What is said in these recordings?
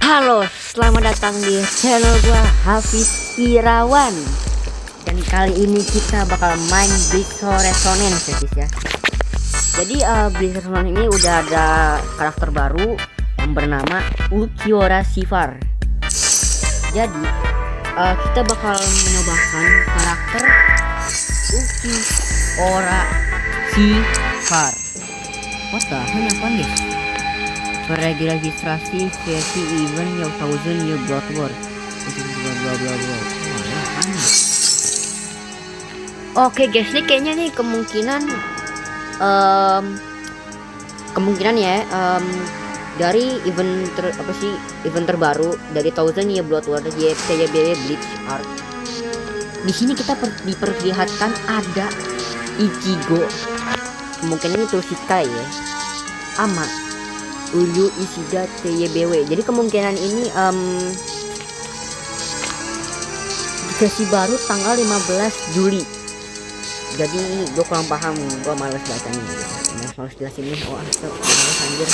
Halo, selamat datang di channel gua Hafiz Irawan. Dan kali ini kita bakal main Blitzo Resonance ya guys ya. Jadi Blitzo Resonance ini udah ada karakter baru yang bernama Ulquiorra Sifar. Jadi kita bakal mencobakan karakter Ulquiorra Sifar. What the hell, apaan guys? Registrasi versi event yang 1000 new blood war. Oke guys, ini kayaknya nih kemungkinan ya dari event terbaru dari 1000 new blood war YPYB Bleach Art. Di sini kita diperlihatkan ada Ichigo, kemungkinan itu Shikai ya, ama Uyu Ishida TYBW. Jadi kemungkinan ini dikasih baru tanggal 15 Juli. Jadi gue kurang paham, gue males bacanya, males jelasin nih. Males anjir.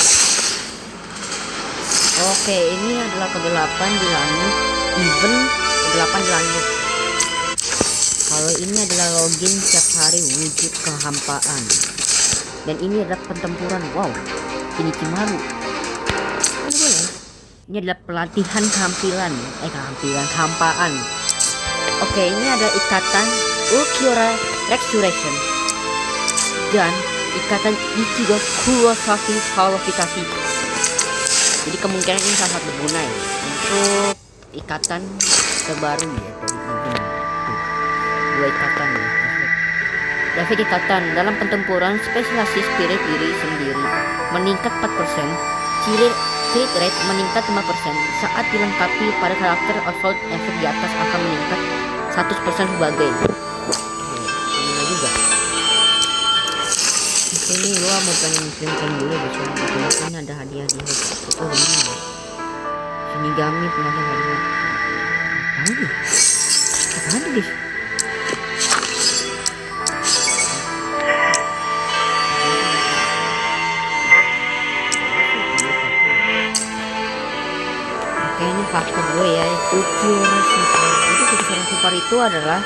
Oke, ini adalah ke-8 di langit, event ke-8 di langit. Kalau ini adalah login setiap hari wujud kehampaan. Dan ini adalah pertempuran. Wow, ini Kimaru. Ini adalah pelatihan kehampaan. Oke, ini ada ikatan Ulquiorra Resurrection dan ikatan Ichigo Kurosaki kualifikasi. Jadi kemungkinan ini sangat berguna ya untuk ikatan terbaru ya dari dua ikatan ya. Efek ikatan dalam pertempuran spesialisasi spirit diri sendiri meningkat 4%, crit rate meningkat 5%. Saat dilengkapi pada karakter assault, efek di atas akan meningkat 100% sebagai. Ini juga. Ini gua mau pengen kirimkan dulu guys. Ini ada hadiah di itu ini. Shinigami penanda hadiah. Apaan guys? Ini faktor gue ya, Ulquiorra Sifar. Itu Ulquiorra Sifar itu adalah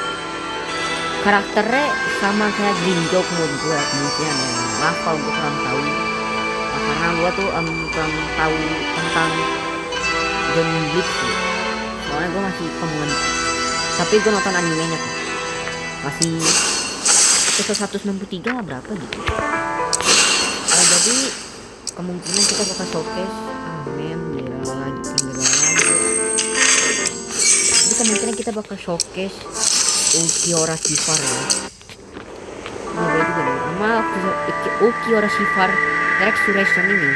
karakternya sama kayak Jinjo menurut gue, kemudian ya. Maaf kalau gue kurang tahu, karena gue tuh kurang tahu tentang game Bleach sih. Soalnya gue masih pemula, tapi gue nonton animenya kok. Masih episode 163 berapa gitu. Jadi kemungkinan kita bakal showcase kemungkinan kita bakal showcase Ulquiorra Sifar ya. Ini boleh juga nih, sama Ulquiorra Sifar Resurrection ini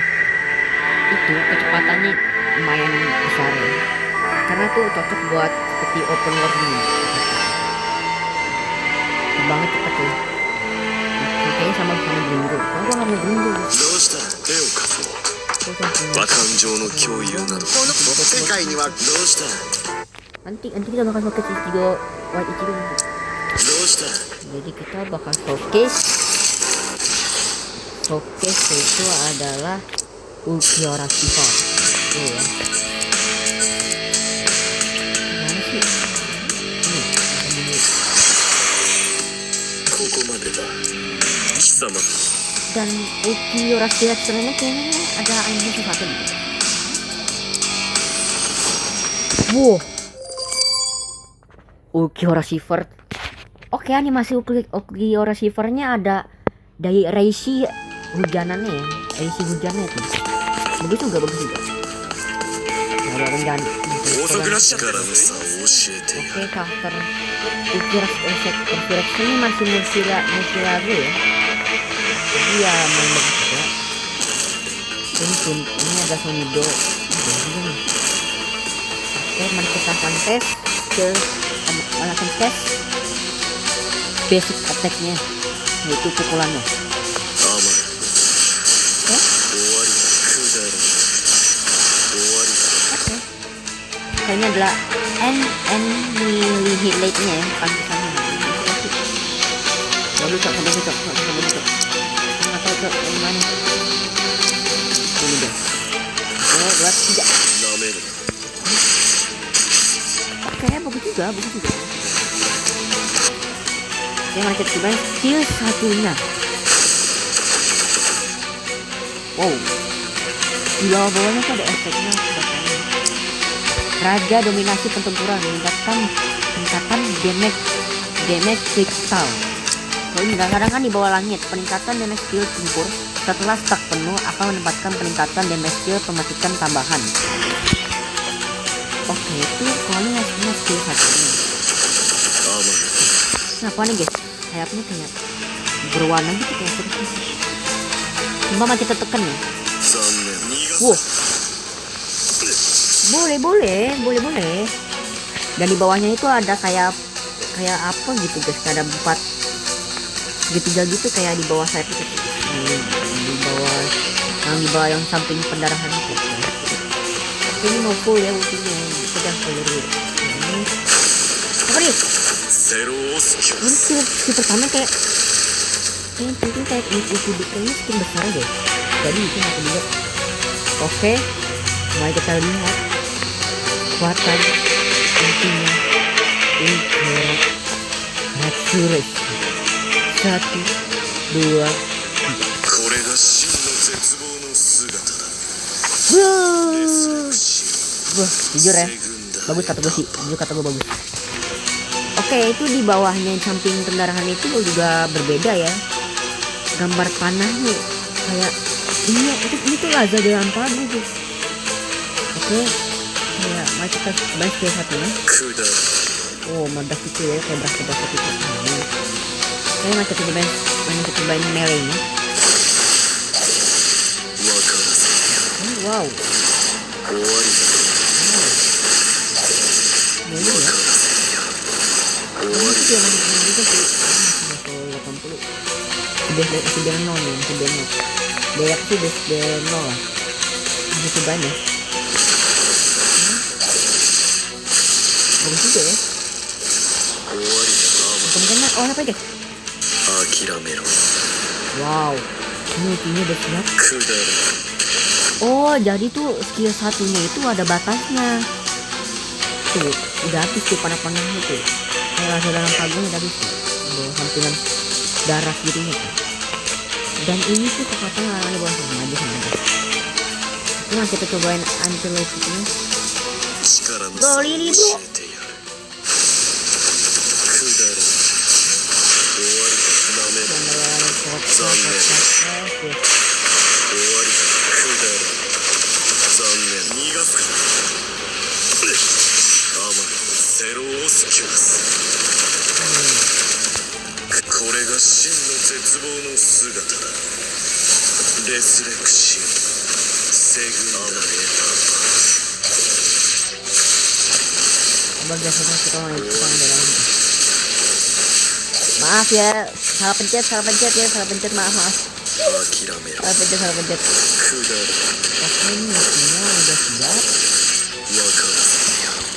itu kecepatannya lumayan besar ya, karena tuh cocok buat seperti open world ini. Banget cepet ya. Kayaknya sama Gringo. Kalau gua nggak mau Gringo. Nanti kita bakal showcase Ichigo White Ichigo. Jadi kita bakal showcase itu adalah Ulquiorra Sifar. Tuh ya. Gimana sih? Dan Ulquiorra Sifar sebenarnya kayaknya ada anime sesuatu gitu. Wow, Ulquiorra Sifar. Oke, animasi Ulquiorra Sifarnya ada dari Reishi hujanannya ya. Reishi hujannya itu bagus juga. Ada hujan. Oke, karakter Ulquiorra Resurrection ini masih multilagu ya. Jadi ya main bagus juga. Ini ada Sonido. Oke, mari kita akan tes basic attack-nya, yaitu pukulannya. Oke. Kayaknya adalah annihilate-nya ya, bukan kesannya. Baru cok. Nggak tahu cok yang mana. Ini deh. 2, 3. juga. Oke, mari kita coba skill satunya. Wow, di bawah-bawahnya tuh ada efeknya. Raja dominasi pertempuran, meningkatkan damage kristal. Kalau ini kadang-kadang kan di bawah langit, peningkatan damage skill tempur setelah stak penuh akan menempatkan peningkatan damage skill pematikan tambahan. Oke, itu kalau ini hasilnya skill satunya. Nah, apa nih guys? Sayapnya kayak berwarna gitu kayak seperti. Coba mah kita tekan ya. Wow. Boleh. Dan di bawahnya itu ada kayak apa gitu guys, kayak ada 4 segitiga gitu kayak di bawah sayap itu. Di bawah yang samping pendarahan itu. Ini mau full ya ultinya, sedang full dulu. Apa nih? Ini skill pertama kayak penting kayak kayaknya skill besar deh. Jadi itu aku lihat. Oke, mari kita lihat kekuatan ultinya Resurrection. 1, 2, 3. Jujur ya, bagus kata gue sih, bagus. Oke, itu di bawahnya samping pendarahan itu juga berbeda ya. Gambar panahnya kayak ini tuh Laza dalam padu guys. Oke, kayak mari kita bahas ke satunya. Oh, meledak itu ya, kayak beras itu. Oke, mari kita cobain melee-nya. Wow. Boleh ya. Ini juga sih. 80. Sudah 0 nih, sudah 0. Daya sih sudah 0 lah. Ini cobain ya. Bagus juga ya. Kemudian apa guys? Wow. Ini ultinya udah siap. Oh, jadi tuh skill satunya itu ada batasnya. Tuh, udah habis tuh panah-panahnya tuh. Kayak Laza dalam pagung udah habis tuh. Sampingan darah dirinya tuh. Dan ini tuh kekuatan lawan di bawah sama aja. Ini kita cobain anti-electricnya. Bro, Lili bro. Maaf ya, salah pencet ya, maaf. Salah pencet. Oke, ini mesinnya udah siap.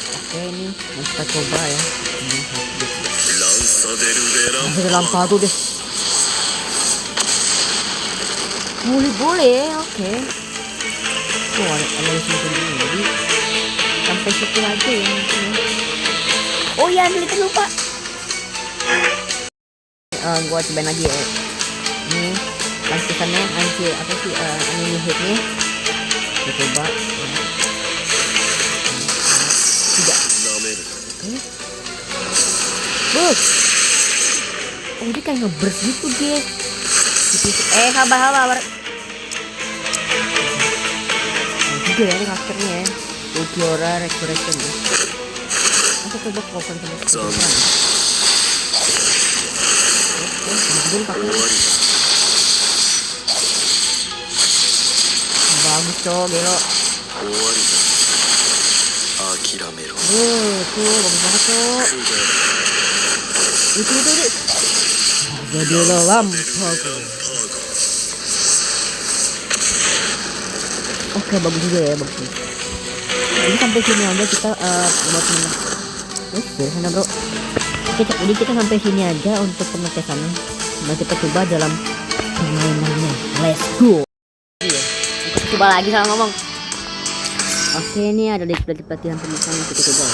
Oke, ini kita coba ya. Dalam padu deh. Boleh, oke. Oh, ada di sini dulu, jadi sampai situ aja ya mungkin ya. Oh ya, kita lupa. Gua cobain lagi ya. Ini lantisannya anime hitnya. Kita coba. Tidak. Oh, dia kayak nge-burst gitu guys. Sabar. Juga ya ini karakternya ya. Ulquiorra Resurrection ya. Aku coba cover sama Oke, pakai. Bagus cowok, gelo. Tuh, bagus banget cowok. Itu. Jadi lampau. Oke, bagus juga ya, bagus. Jadi sampai sini aja kita buat menang. Dari sana bro. Jadi kita sampai sini aja untuk pengetesannya. Nah, kita coba dalam permainannya. Let's go. Iya. Kita coba lagi sama ngomong. Oke, ini ada di pelatihan pembukaan yang kita coba.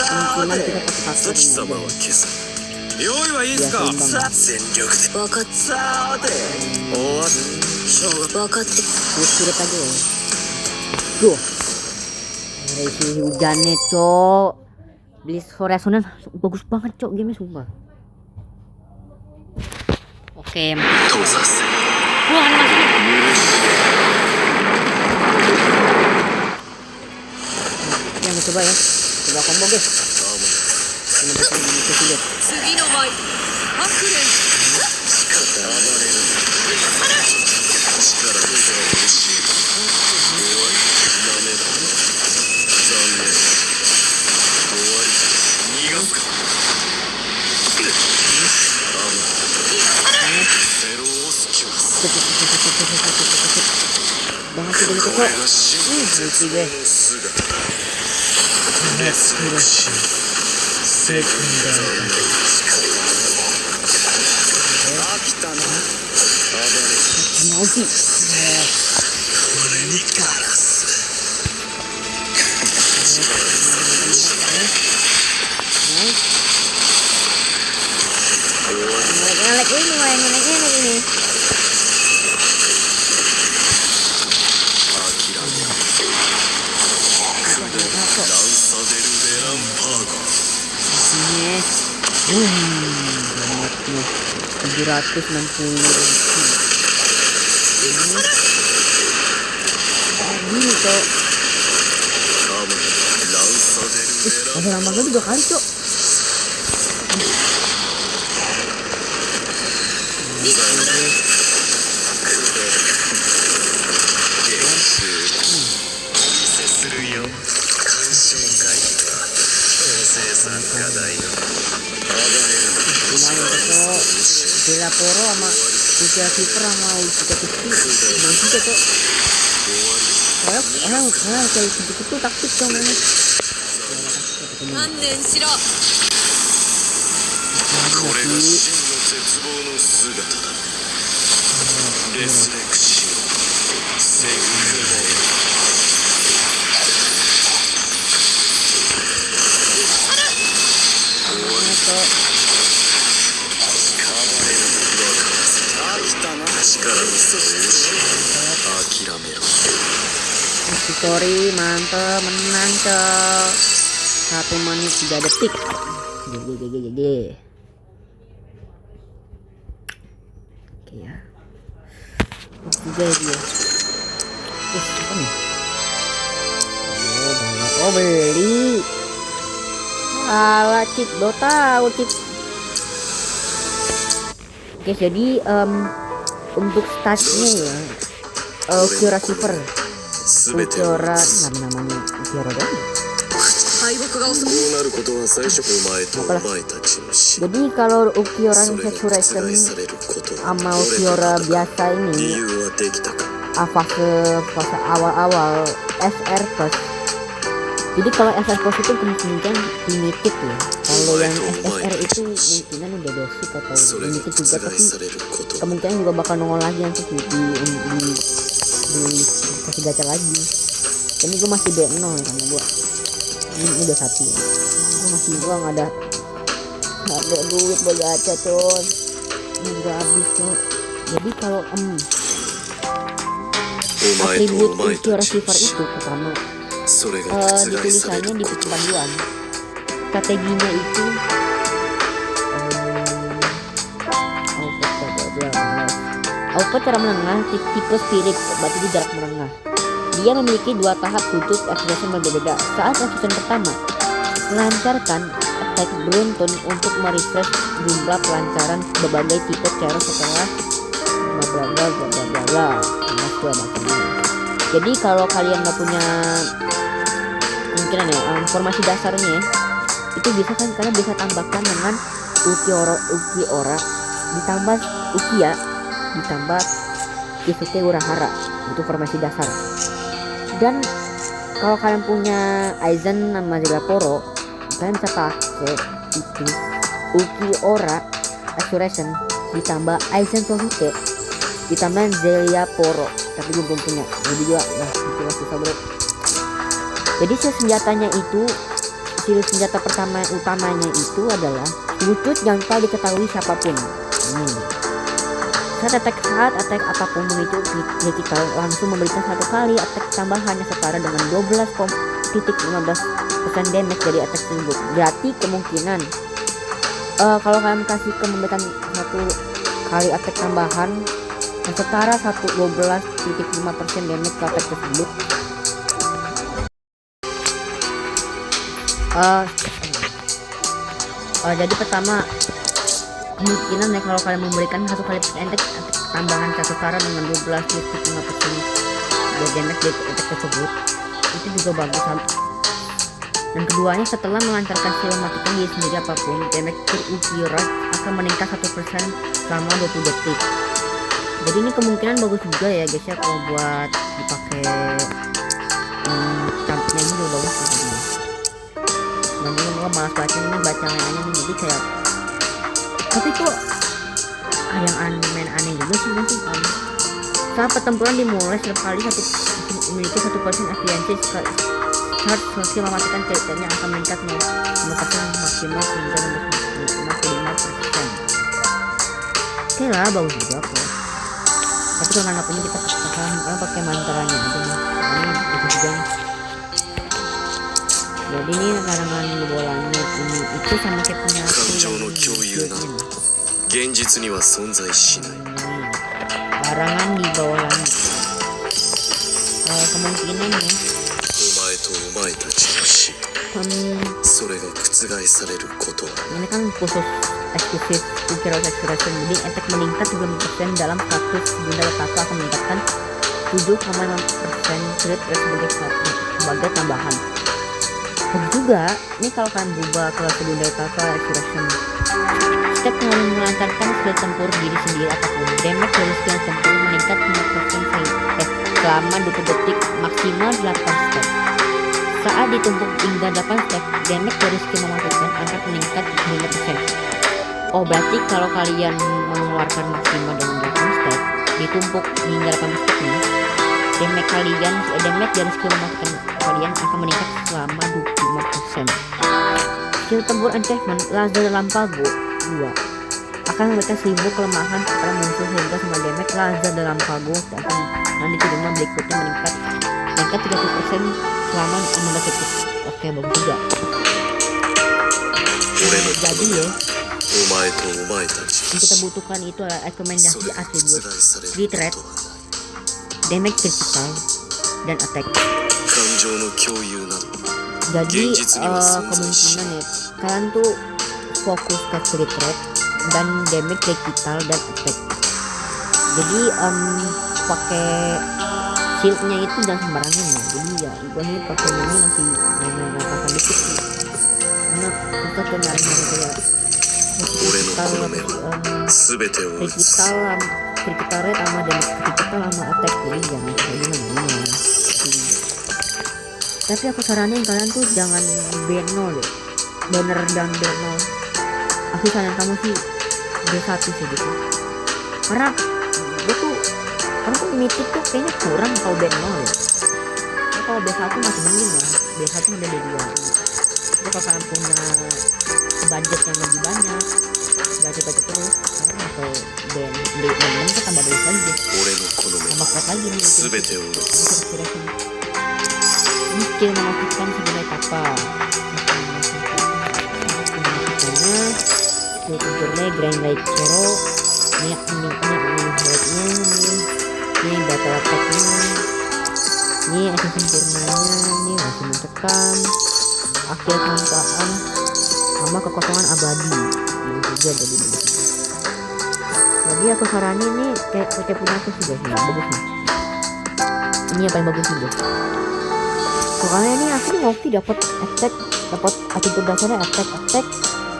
kemungkinan kita pakai ini aja. 用意はいいですか Biasa banget. 全力で分かったさて終わっ分かって Spirit aja ya. Duh. Ada isi hujannya, cok. Blitz Horizon bagus banget, cok, game sumpah. Oke. Wah, masih. Yang coba ya. Coba combo, guys. Ini bisa lihat. 次の舞ハクレン力が欲しい終わりダメだ残念終わり逃がすかゼロをスキュース Banget sih dari こ kok. れが真の絶望の姿レスレクシーセクンダー飽きたな暴れ Mau sih. 俺にガラス Ngelek ini, main ngelek ini. ランサデル・ベランパーゴ Sini. Bangetnya. 760 Gini, cok. カムランサデル・ベラン Ada lama kali 2 kali, cok. お見せするよ鑑賞会は生産課題の暴れる Lumayan, cok. Bella Poro sama Ultra Silver sama Ultra Putih. Nanti, cok. Orang kayak gitu taktik, cok, mainnya. 観念しろこれが真の絶望の姿だレスレクシオセクレ Story mantep, menang, cok. 1 menit 3 detik. GG. Oke ya. Juga dia. Apa nih? Oh, banyak. Oh, beli. Alah, Cik, do tahu, Cik. Oke, jadi untuk statnya ya, Ultra Silver, Ultra namanya Ultra dong. Jadi kalau Ultra Saturation sama Ultra biasa ini fase awal-awal SR plus. Jadi kalau SR plus itu kemungkinan limited ya. Kalau yang SSR itu kemungkinan udah basic atau limited juga, tapi kemungkinan juga bakal nongol lagi nanti di kasih gacha lagi. Ini gue masih B0 ya, karena gue ini udah 1 ya. Gue nggak ada duit buat gacha, coy. Ini udah habis, coy. Jadi kalau atribut Ultra Silver itu pertama ditulisannya di panduan. Strateginya itu output cara menengah tipe spirit, berarti di jarak menengah. Dia memiliki 2 tahap khusus acceleration berbeda. Saat acceleration pertama, lancarkan attack beruntun untuk merefresh jumlah pelancaran berbagai tipe cara setelah bla bla bla. Jadi kalau kalian nggak punya kemungkinan ya informasi dasarnya ya, itu bisa kan kalian bisa tambahkan dengan Ukiora ditambah Ukiya ditambah Kisuke Urahara, itu formasi dasar. Dan kalau kalian punya Aizen sama Zeraporo, kalian bisa pakai itu Ukiora Restoration ditambah Aizen Sosuke ditambah Zelia Poro, tapi gue belum punya, jadi juga itu susah bro. Jadi senjatanya itu si skill senjata utamanya itu adalah wujud yang tak diketahui siapapun. Ini saat attack apapun memicu critical langsung memberikan satu kali attack tambahan yang setara dengan 12,15% damage dari attack tersebut. Berarti kemungkinan kalau kalian kasih memberikan satu kali attack tambahan yang setara 12,5% damage ke attack tersebut, jadi pertama kemungkinan kalau kalian memberikan satu kali attack tambahan setara dengan 12,5% damage dari attack tersebut, itu juga bagus. Dan keduanya, setelah melancarkan skill mematikan diri sendiri apapun, damage Ukiura akan meningkat 1% selama 20 detik. Jadi ini kemungkinan bagus juga ya guys ya, kalau buat dipakai tampilnya ini juga bagus juga. Dan ini gue malas baca lainnya nih, jadi kayak tapi kok ada yang aneh juga sih nanti saat pertempuran dimulai setiap kali memiliki 1% efisiensi saat sosial mematikan karakternya akan meningkat 5% maksimal hingga 55%. Oke lah, bagus juga kok. Tapi kalau nggak punya kita pakai mantranya aja nih. Ini bagus juga. Jadi ini larangan di bolanya ini itu sama kayak punya aku larangan di bawah langit. Kemungkinan ya ini kan khusus eksklusif Ukiura Expression, jadi attack meningkat 30% dalam status bunda letakku akan meningkatkan 7,5% crit rate sebagai tambahan. Bagus juga, ini kalau kalian berubah ke bunda letakku Expression, setiap kalian melancarkan skill tempur diri sendiri apapun, damage dari skill tempur meningkat 5% selama 20 detik maksimal 8 step. Saat ditumpuk hingga 8 step, damage dari skill mematikan akan meningkat 5%. Oh, berarti kalau kalian mengeluarkan maksimal dengan 8 step, ditumpuk hingga 8 step nih, damage dari skill mematikan kalian akan meningkat selama 25%. Skill tempur enchantment laser lampago 2 akan memberikan 1000 kelemahan kepada musuh sehingga semua damage laser dalam pago akan nanti diterima berikutnya meningkat 30% selama 16 detik. Oke, bagus juga. Jadi ya, yang kita butuhkan itu adalah rekomendasi atribut crit rate, damage critical, dan attack. Jadi kemungkinan ya kalian tuh fokus ke crit rate dan damage critical dan attack. Jadi pakai shieldnya itu jangan sembarangan ya. Jadi ya gue ini pakai ini masih main dikit sih, karena kita kenal kayak critical rate sama damage critical sama attack, jadi jangan kayak gimana. Tapi aku saranin kalian tuh jangan B0 deh, banner dan B0. Aku saran kamu sih B1 sih gitu, karena gue tuh mythic tuh kayaknya kurang kalau B0 ya. Kalau B1 masih mending lah, B1 ada B2. Jadi kalau kalian punya budget yang lebih banyak, budget terus, karena atau B6 kita tambah bagus lagi, tambah kuat lagi nih. Ini skill mematikan sebagai apa? Mematikannya skill tempurnya Grand Light Zero. Ini headnya ini battle attack-nya, ini aksi sempurnanya, ini masih mencekam, akhir kampaan, sama kekosongan abadi. Ini juga jadi aku saranin ini kayak punya aku sih guys, bagus nih. Ini yang paling bagus nih guys. Soalnya ini aku ngopi dapat attack, dapat atribut dasarnya attack,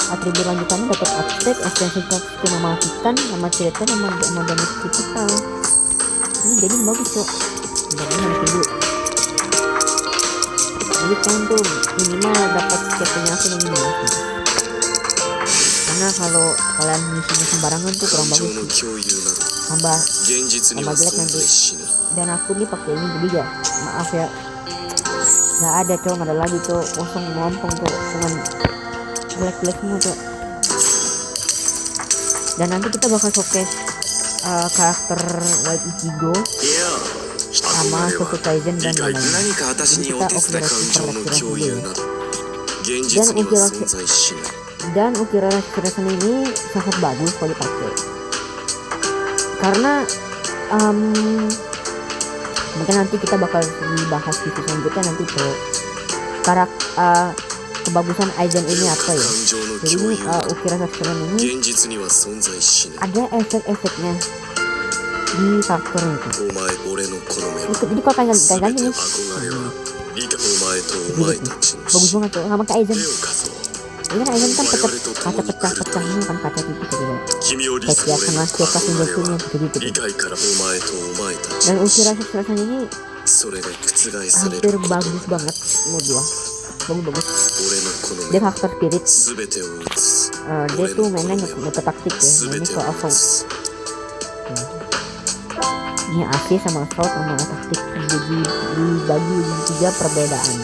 atribut lanjutannya dapat attack, extension skill mematikan, sama cerita sama damage critical. Ini jadi bagus cok. Jadi dulu. Jadi kan tuh minimal dapat punya aku yang minimal. Karena kalau kalian misinya sembarangan tuh kurang bagus. Tambah jelek nanti. Dan aku nih pakai ini jadi ya. Maaf ya. Nggak ada cok, nggak ada lagi cok, kosong melompong cok, cuman black semua cok. Dan nanti kita bakal showcase karakter White Ichigo いや sama 憧れは Jujutsu Kaisen 理 dan 解 lain-lain. 何か私にお手伝い感情の共有など現実には存在しない Dan Ukira Restoration ini sangat bagus kalau dipakai karena mungkin nanti kita bakal dibahas di video selanjutnya nanti cok kebagusan Aizen ini apa ya. 感情の Jadi 共有など Ukira Restoration ini 現実には存在しない ada efek-efeknya di karakternya itu. お前俺のこの目は Jadi kalau kalian 全 ganti て nih 憧れは理解お前とお前たちの bagus 死 banget tuh sama kayak Aizen. 手を貸そう Ini kan Aizen kan kaca pecah ini kan kaca tipis gitu ya. 君を理 Kayak 解 setengah Kyoka 俺の Senjutsunya 憧れは gitu 理解からお前とお前たち Dan の死 Ukira Restoration ini それが覆され hampir ることは bagus banget menurut gua. Bagus. 俺のこの Dia 目は karakter spirit. 全てを映す Dia tuh mainnya nyepe taktik ya. 全 Mainnya て ke を映 assault. す Ini AC sama assault sama taktik dibagi tiga perbedaan.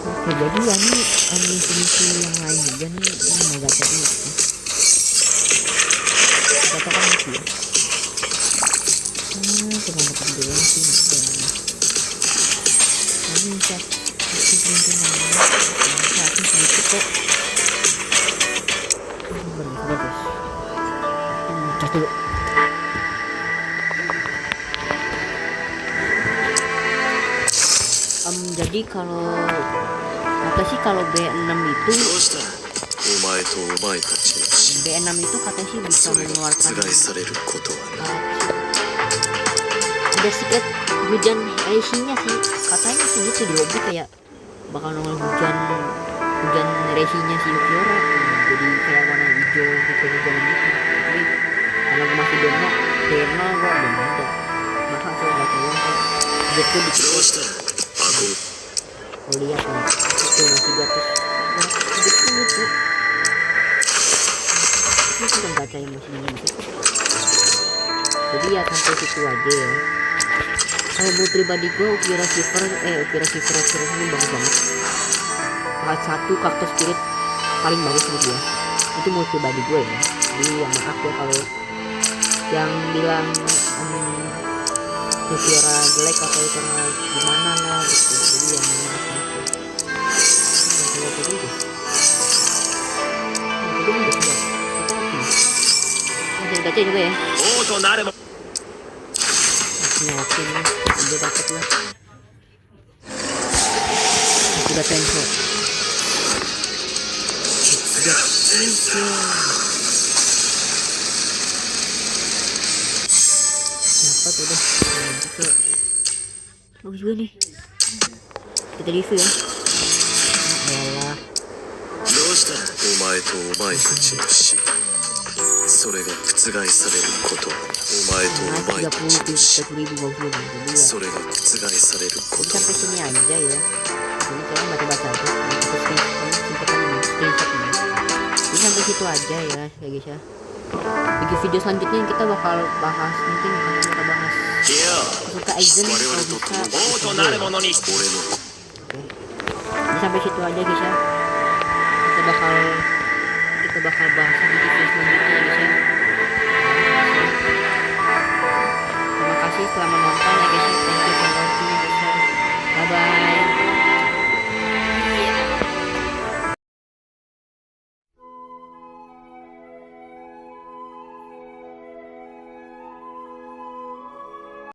Oke, jadi ya ini misi yang lain juga nih yang mau gacha ini. Gacha kan misi ya. Cuma dapat doang sih misi. Ini bisa misi peruntungan. Aku sedikit kok. Bagus. Cas dulu. Jadi kalau kata sih kalau B6 itu どうしたお前とお前たちの死 B6 itu katanya sih bisa それが mengeluarkan 覆されることはない ada sedikit hujan resinya sih katanya sih gitu di lobby kayak bakal nongol hujan resinya si Ukiura jadi kayak warna hijau gitu hujan gitu tapi karena gue masih demo gue belum ada bahkan coba baca ulang kan gitu ど dikit うした顎 lihat nih itu masih di atas gitu ini kan baca yang masih ini jadi ya sampai situ aja ya. Kalau menurut pribadi gue Ukira Shiver ini bagus banget. Part 1 karakter spirit paling bagus menurut gue. Itu menurut pribadi gue ya. Jadi ya maaf ya kalau yang bilang Ukira jelek atau karena gimana lah gitu. Jadi ya maaf. Kita gacha juga ya. 王となれば Oke nih, udah dapet lah. Udah tenso. Dapat udah. Bagus juga nih. Kita review ya. Ayolah. どうしたお前とお前たちの死それが覆されることはお前とお前たちの死 30.000 bagus juga nih. Jadi ya. それが覆されることは Sampai sini aja ya. Ini saya baca-baca aja. Screenshot ini. Jadi sampai situ aja ya guys ya. Di video selanjutnya kita bakal bahas mungkin kita bahas いや suka Aizen 我 kalau 々と bisa. 共王となる者に俺の Jadi sampai situ aja guys ya. Kita bakal bahas di video selanjutnya ya guys ya.